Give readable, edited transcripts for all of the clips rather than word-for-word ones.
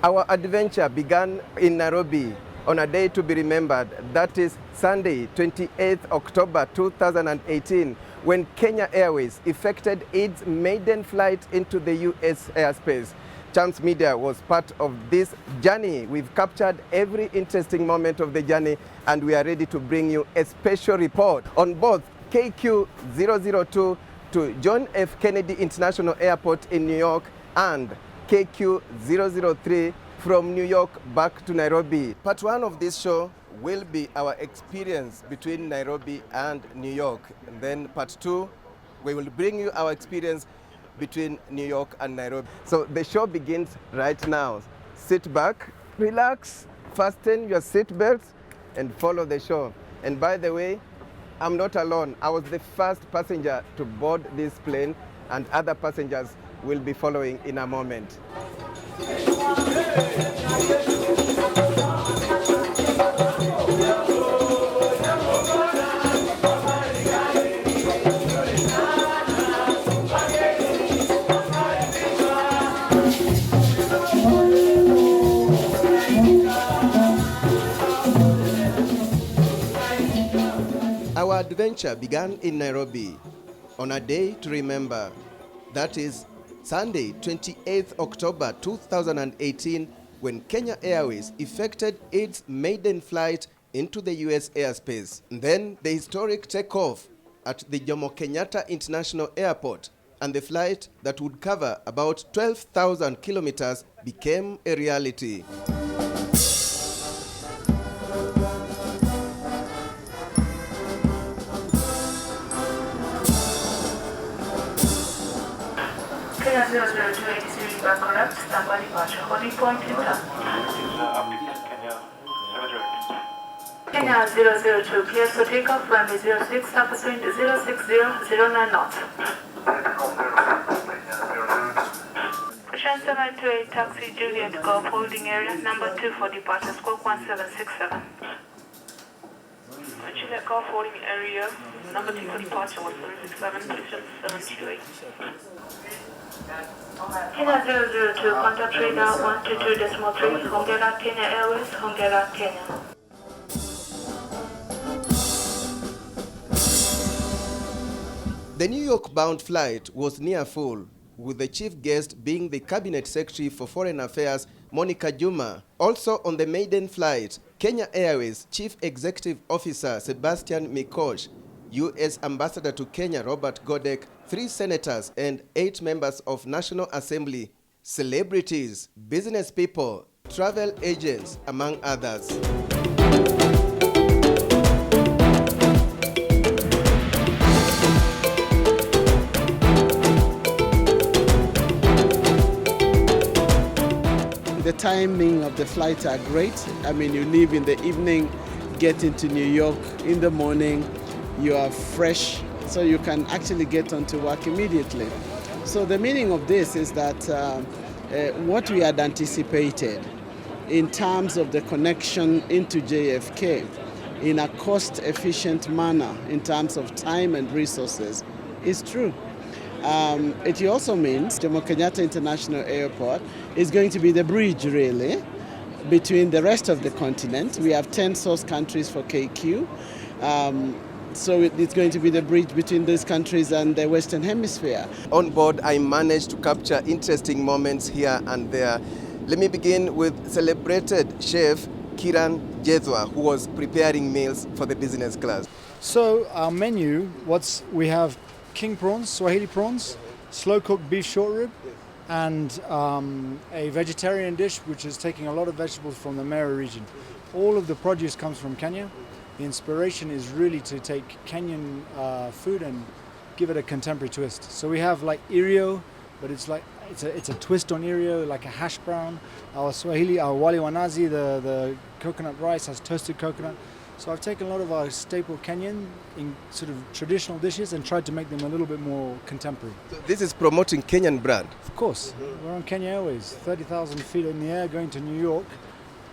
Our adventure began in Nairobi on a day to be remembered, that is Sunday, 28th October 2018, when Kenya Airways effected its maiden flight into the US airspace. Chams Media was part of this journey. We've captured every interesting moment of the journey, and we are ready to bring you a special report on both KQ002 to John F. Kennedy International Airport in New York and KQ003 from New York back to Nairobi. Part one of this show will be our experience between Nairobi and New York. And then part two, we will bring you our experience between New York and Nairobi. So the show begins right now. Sit back, relax, fasten your seatbelts, and follow the show. And by the way, I'm not alone. I was the first passenger to board this plane, and other passengers will be following in a moment. Our adventure began in Nairobi on a day to remember. That is Sunday, 28th October 2018, when Kenya Airways effected its maiden flight into the US airspace. And then the historic takeoff at the Jomo Kenyatta International Airport, and the flight that would cover about 12,000 kilometers became a reality. Kenya 002 back correct, standby departure, holding point in time. Kenya 002, clear for takeoff, runway 06, surface wind 06009 knots. Ocean 728, taxi Juliet Golf, holding area, number 2 for departure, squawk 1767. Juliet Golf, holding area, number 2 for departure, 1767, position 728. Kenya 002, contact radar 122.3, Hongera Kenya Airways, Hongera Kenya. The New York-bound flight was near full, with the chief guest being the Cabinet Secretary for Foreign Affairs, Monica Juma. Also on the maiden flight, Kenya Airways Chief Executive Officer Sebastian Mikosh, U.S. Ambassador to Kenya Robert Godek, 3 senators and 8 members of National Assembly, celebrities, business people, travel agents, among others. The timing of the flights are great. I mean, you leave in the evening, get into New York in the morning, you are fresh, so you can actually get onto work immediately. So the meaning of this is that what we had anticipated in terms of the connection into JFK in a cost-efficient manner in terms of time and resources is true. It also means Jomo Kenyatta International Airport is going to be the bridge, really, between the rest of the continent. We have 10 source countries for KQ. So it's going to be the bridge between these countries and the Western Hemisphere. On board, I managed to capture interesting moments here and there. Let me begin with celebrated chef Kiran Jethwa, who was preparing meals for the business class. So our menu, we have king prawns, Swahili prawns, slow-cooked beef short rib, and a vegetarian dish which is taking a lot of vegetables from the Moyer region. All of the produce comes from Kenya. The inspiration is really to take Kenyan food and give it a contemporary twist. So we have like irio, but it's a twist on irio, like a hash brown. Our Swahili, our wali wanazi, the coconut rice has toasted coconut. So I've taken a lot of our staple Kenyan in sort of traditional dishes and tried to make them a little bit more contemporary. So this is promoting Kenyan brand? Of course. We're on Kenya Airways, 30,000 feet in the air going to New York.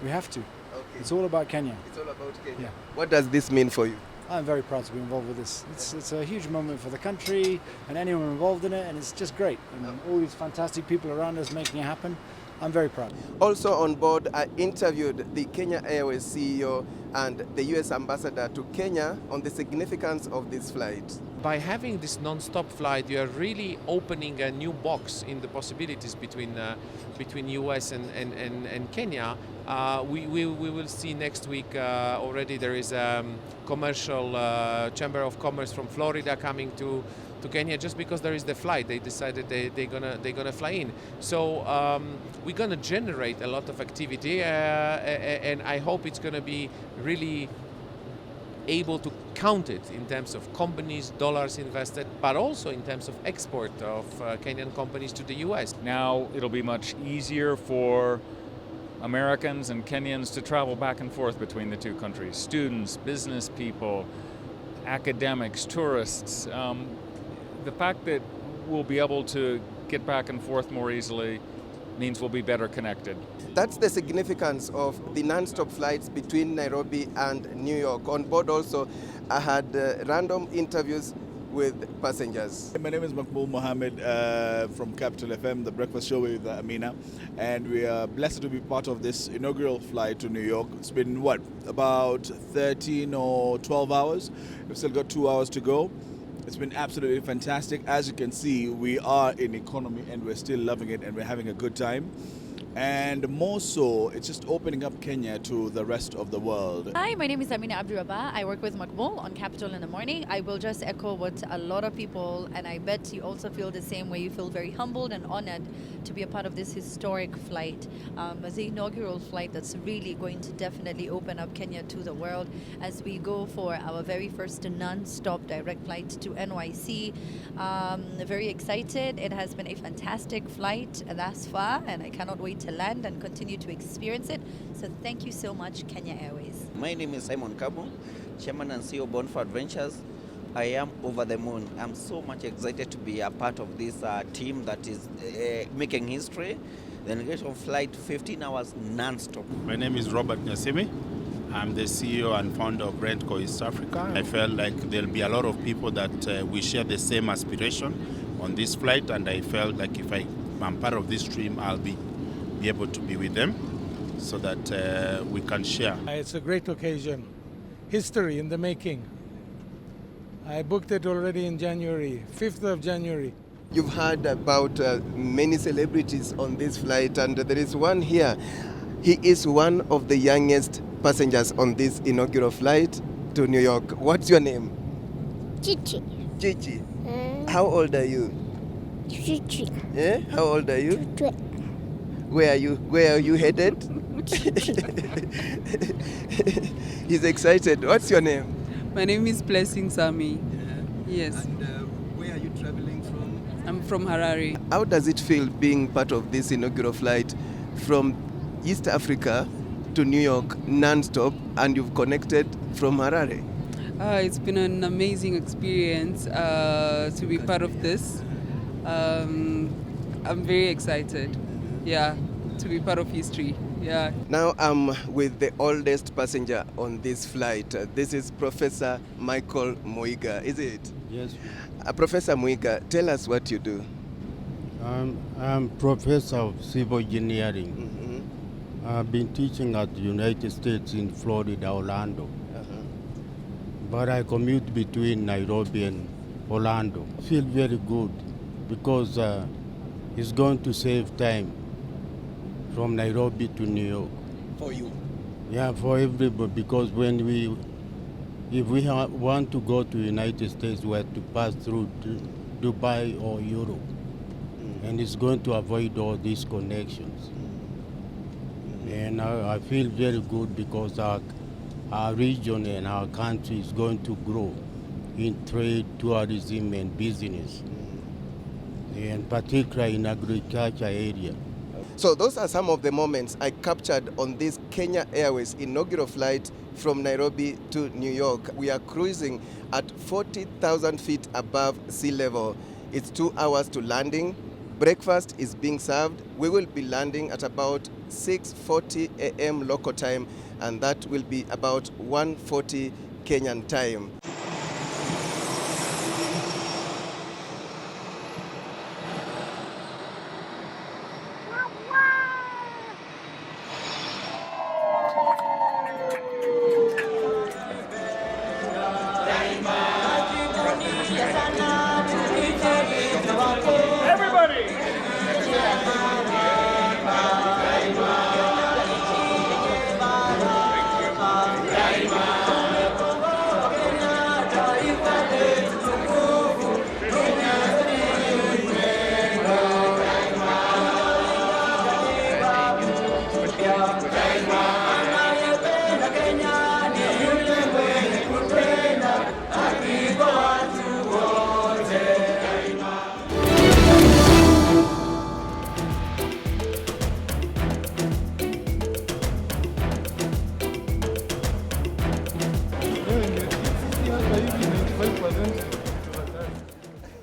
We have to. Okay. It's all about Kenya. It's all about Kenya. Yeah. What does this mean for you? I'm very proud to be involved with this. It's a huge moment for the country and anyone involved in it, and it's just great. And all these fantastic people around us making it happen. I'm very proud. Also on board, I interviewed the Kenya Airways CEO and the US ambassador to Kenya on the significance of this flight. By having this non-stop flight, you are really opening a new box in the possibilities between US and Kenya. We will see next week already there is a commercial Chamber of Commerce from Florida coming to Kenya just because there is the flight. They decided they're gonna fly in. So we're gonna generate a lot of activity, and I hope it's gonna be really able to count it in terms of companies, dollars invested, but also in terms of export of Kenyan companies to the US. Now it'll be much easier for Americans and Kenyans to travel back and forth between the two countries. Students, business people, academics, tourists. The fact that we'll be able to get back and forth more easily means we'll be better connected. That's the significance of the non-stop flights between Nairobi and New York. On board also, I had random interviews with passengers. My name is Makbul Mohammed from Capital FM, the breakfast show with Amina, and we are blessed to be part of this inaugural flight to New York. It's been about 13 or 12 hours. We've still got 2 hours to go. It's been absolutely fantastic. As you can see, we are in economy and we're still loving it and we're having a good time. And more so, it's just opening up Kenya to the rest of the world. Hi, my name is Amina Abdurrabah. I work with Makbul on Capital in the Morning. I will just echo what a lot of people, and I bet you also feel the same way. You feel very humbled and honored to be a part of this historic flight, as the inaugural flight that's really going to definitely open up Kenya to the world as we go for our very first non-stop direct flight to NYC. Very excited. It has been a fantastic flight thus far, and I cannot wait to land and continue to experience it. So thank you so much, Kenya Airways. My name is Simon Kabo, Chairman and CEO Born for Adventures. I am over the moon. I'm so much excited to be a part of this team that is making history. The inaugural flight, 15 hours non-stop. My name is Robert Nyasimi. I'm the CEO and founder of Rentco East Africa. I felt like there'll be a lot of people that we share the same aspiration on this flight, and I felt like if I'm part of this stream, I'll be able to be with them so that we can share. It's a great occasion, history in the making. I booked it already in January, 5th of January. You've heard about many celebrities on this flight, and there is one here. He is one of the youngest passengers on this inaugural flight to New York. What's your name? Chichi. Chichi. How old are you? Chichi. Yeah? How old are you? 12. Where are you headed? He's excited. What's your name? My name is Blessing Sami. Yes. And where are you traveling from? I'm from Harare. How does it feel being part of this inaugural flight from East Africa to New York non-stop, and you've connected from Harare? It's been an amazing experience to be part of this. I'm very excited. Yeah, to be part of history. Yeah. Now I'm with the oldest passenger on this flight. This is Professor Michael Muiga, is it? Yes. Professor Muiga, tell us what you do. I'm professor of civil engineering. Mm-hmm. I've been teaching at the United States in Florida, Orlando. But I commute between Nairobi and Orlando. I feel very good because it's going to save time from Nairobi to New York. For you? Yeah, for everybody, because if we want to go to United States, we have to pass through Dubai or Europe. And it's going to avoid all these connections. And I feel very good because our region and our country is going to grow in trade, tourism, and business, and particularly in agriculture area. So those are some of the moments I captured on this Kenya Airways inaugural flight from Nairobi to New York. We are cruising at 40,000 feet above sea level. It's 2 hours to landing. Breakfast is being served. We will be landing at about 6:40 a.m. local time, and that will be about 1:40 Kenyan time.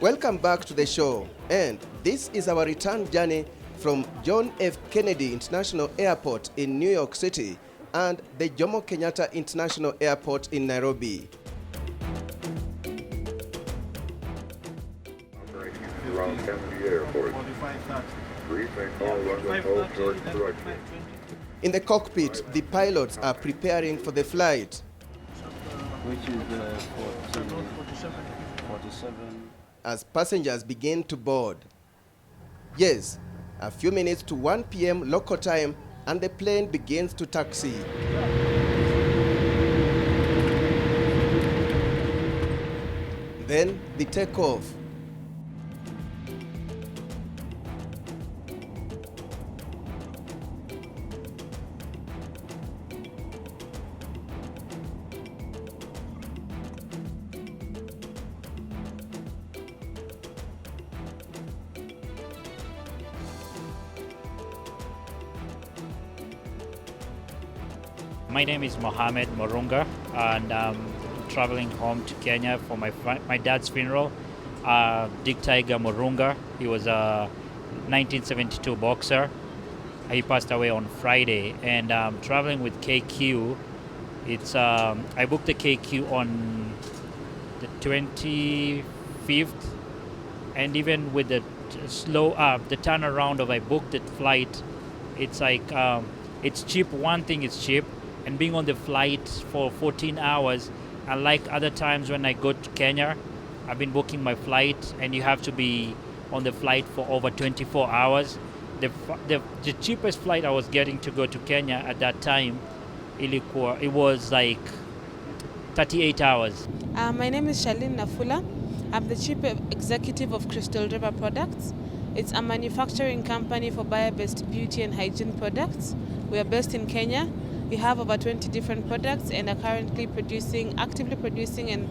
Welcome back to the show, and this is our return journey from John F. Kennedy International Airport in New York City and the Jomo Kenyatta International Airport in Nairobi. Around Kennedy Airport. In the cockpit, the pilots are preparing for the flight. Which is 47. As passengers begin to board. Yes, a few minutes to 1 p.m. local time and the plane begins to taxi. Then the takeoff. My name is Mohammed Morunga, and I'm traveling home to Kenya for my dad's funeral. Dick Tiger Morunga, he was a 1972 boxer. He passed away on Friday, and I'm traveling with KQ. I booked the KQ on the 25th, and even with the the turnaround of I booked the flight, it's like it's cheap. One thing is cheap. And being on the flight for 14 hours, unlike other times when I go to Kenya, I've been booking my flight and you have to be on the flight for over 24 hours. The cheapest flight I was getting to go to Kenya at that time, it was like 38 hours. My name is Shalin Nafula. I'm the Chief Executive of Crystal River Products. It's a manufacturing company for bio-based beauty and hygiene products. We are based in Kenya. We have over 20 different products and are currently actively producing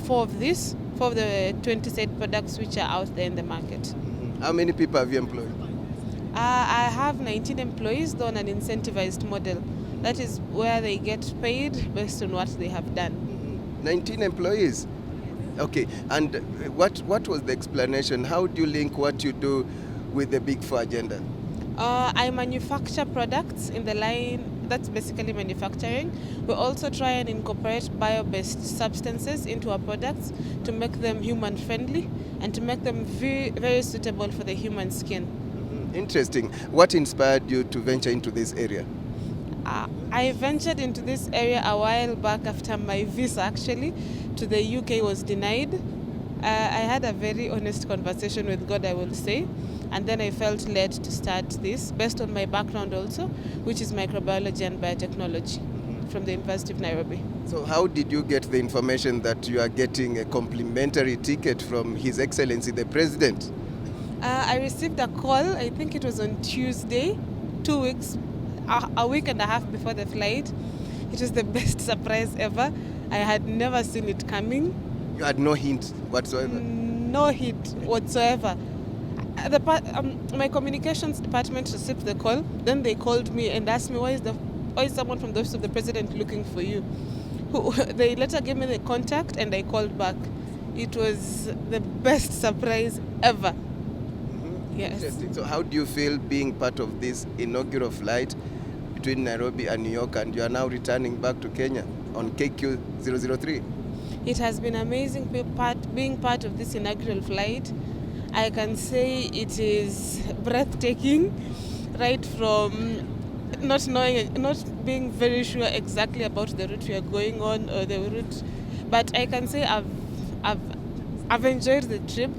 four of the 20 set products which are out there in the market. How many people have you employed? I have 19 employees, though on an incentivized model. That is where they get paid based on what they have done. 19 employees? Okay, and what was the explanation? How do you link what you do with the Big Four agenda? I manufacture products in the line. That's basically manufacturing. We also try and incorporate bio-based substances into our products to make them human-friendly and to make them very, very suitable for the human skin. Interesting. What inspired you to venture into this area? I ventured into this area a while back after my visa actually to the UK was denied. I had a very honest conversation with God, I will say. And then I felt led to start this based on my background also, which is microbiology and biotechnology from the University of Nairobi. So how did you get the information that you are getting a complimentary ticket from His Excellency the President? I received a call, I think it was on Tuesday, 2 weeks, a week and a half before the flight. It was the best surprise ever. I had never seen it coming. You had no hint whatsoever? No hint whatsoever. My communications department received the call. Then they called me and asked me, why is someone from the office of the president looking for you? They later gave me the contact and I called back. It was the best surprise ever. Yes. Interesting. So how do you feel being part of this inaugural flight between Nairobi and New York, and you are now returning back to Kenya on KQ003? It has been amazing being part of this inaugural flight. I can say it is breathtaking, right from not being very sure exactly about the route we are going on or the route, but I can say I've enjoyed the trip.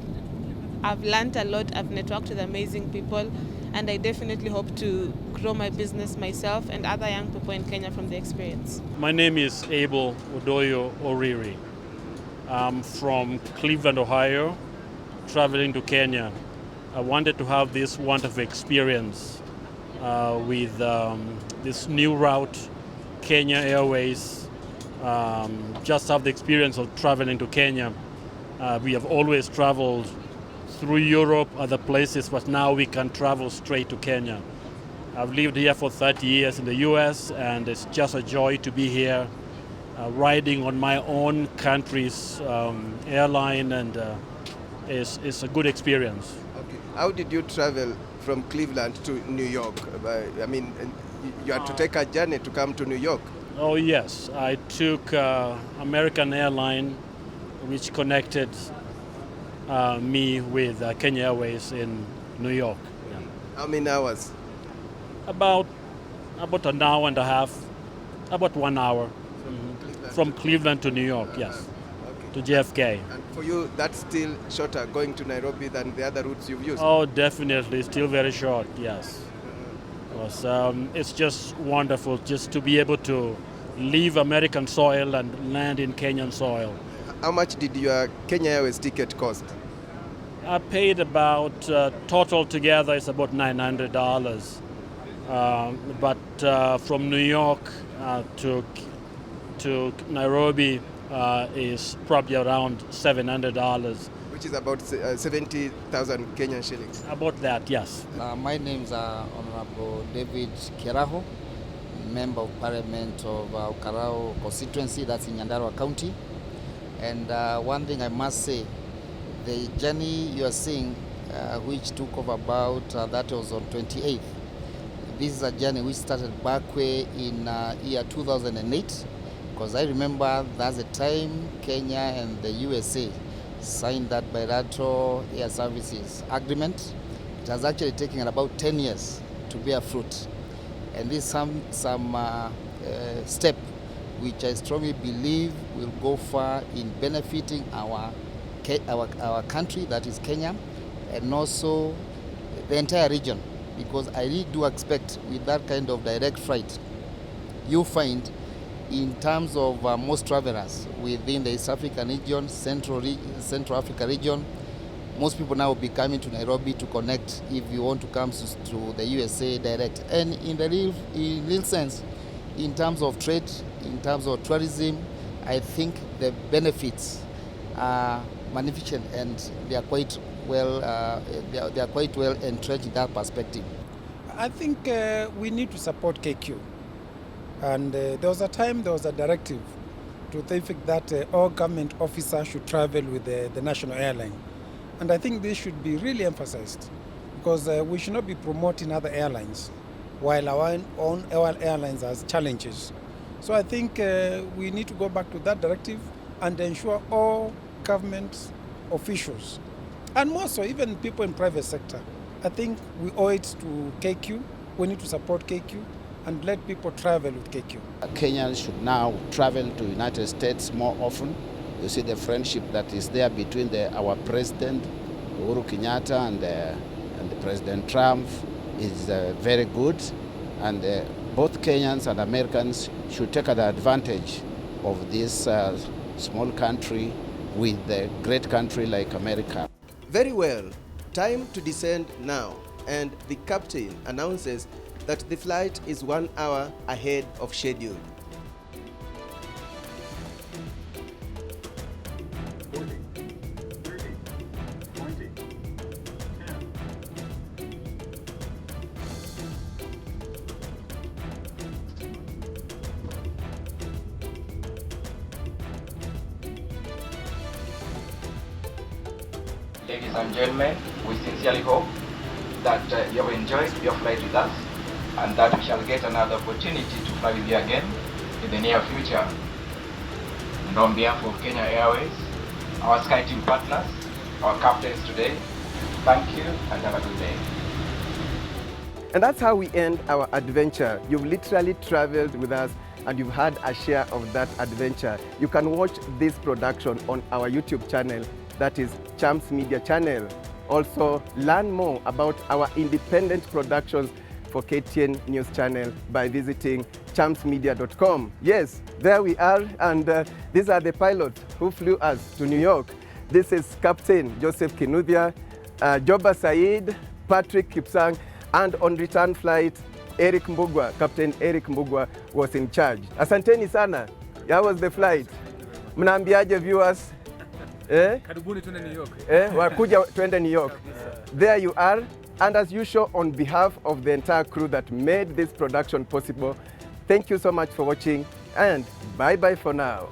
I've learned a lot. I've networked with amazing people, and I definitely hope to grow my business myself and other young people in Kenya from the experience. My name is Abel Odoyo Oriri. I'm from Cleveland, Ohio, traveling to Kenya. I wanted to have this wonderful experience with this new route, Kenya Airways. Just have the experience of traveling to Kenya. We have always traveled through Europe, other places, but now we can travel straight to Kenya. I've lived here for 30 years in the US, and it's just a joy to be here, riding on my own country's airline and is a good experience. Okay. How did you travel from Cleveland to New York? I mean, you had to take a journey to come to New York. Oh yes, I took American Airline, which connected me with Kenya Airways in New York. Yeah. How many hours? About an hour and a half, about 1 hour from Cleveland to New York. Yes, to JFK. And for you, that's still shorter going to Nairobi than the other routes you've used? Oh, definitely, still very short. Yes. It's just wonderful just to be able to leave American soil and land in Kenyan soil. How much did your Kenya Airways ticket cost? I paid about, total together it's about $900. But from New York to Nairobi is probably around $700. Which is about 70,000 Kenyan shillings. About that, yes. My name is Honorable David Keraho, Member of Parliament of Ukarao constituency, that's in Nyandarua County. And one thing I must say, the journey you are seeing, which took off about, that was on 28th. This is a journey which started back way in year 2008, because I remember that's the time Kenya and the USA signed that bilateral air services agreement. It has actually taken about 10 years to bear fruit. And this is some step which I strongly believe will go far in benefiting our country, that is Kenya, and also the entire region. Because I really do expect with that kind of direct flight, you find in terms of most travelers within the East African region, Central Africa region, most people now will be coming to Nairobi to connect if you want to come to the USA direct. And in the real sense, in terms of trade, in terms of tourism, I think the benefits are magnificent and they are quite well entrenched in that perspective. I think we need to support KQ. And there was a directive to the effect that all government officers should travel with the national airline. And I think this should be really emphasized, because we should not be promoting other airlines while our own airlines has challenges. So I think we need to go back to that directive and ensure all government officials, and more so even people in private sector, I think we owe it to KQ. We need to support KQ and let people travel with KQ. Kenyans should now travel to United States more often. You see the friendship that is there between our president, Uhuru Kenyatta, and President Trump is very good. And both Kenyans and Americans should take advantage of this small country with a great country like America. Very well. Time to descend now. And the captain announces that the flight is 1 hour ahead of schedule. Ladies and gentlemen, we sincerely hope that you have enjoyed your flight with us and that we shall get another opportunity to fly with you again in the near future. And on behalf of Kenya Airways, our SkyTeam partners, our captains today, thank you and have a good day. And that's how we end our adventure. You've literally traveled with us and you've had a share of that adventure. You can watch this production on our YouTube channel, that is Chams Media Channel. Also, learn more about our independent productions for KTN News Channel by visiting chamsmedia.com. Yes, there we are, and these are the pilots who flew us to New York. This is Captain Joseph Kinuthia, Joba Said, Patrick Kipsang, and on return flight, Eric Mbugwa, Captain Eric Mbugwa was in charge. Asanteni sana. That was the flight. Mnaambiaje viewers? Karibuni tuende New York. Wakuja tuende New York. There you are. And as usual, on behalf of the entire crew that made this production possible, thank you so much for watching and bye-bye for now.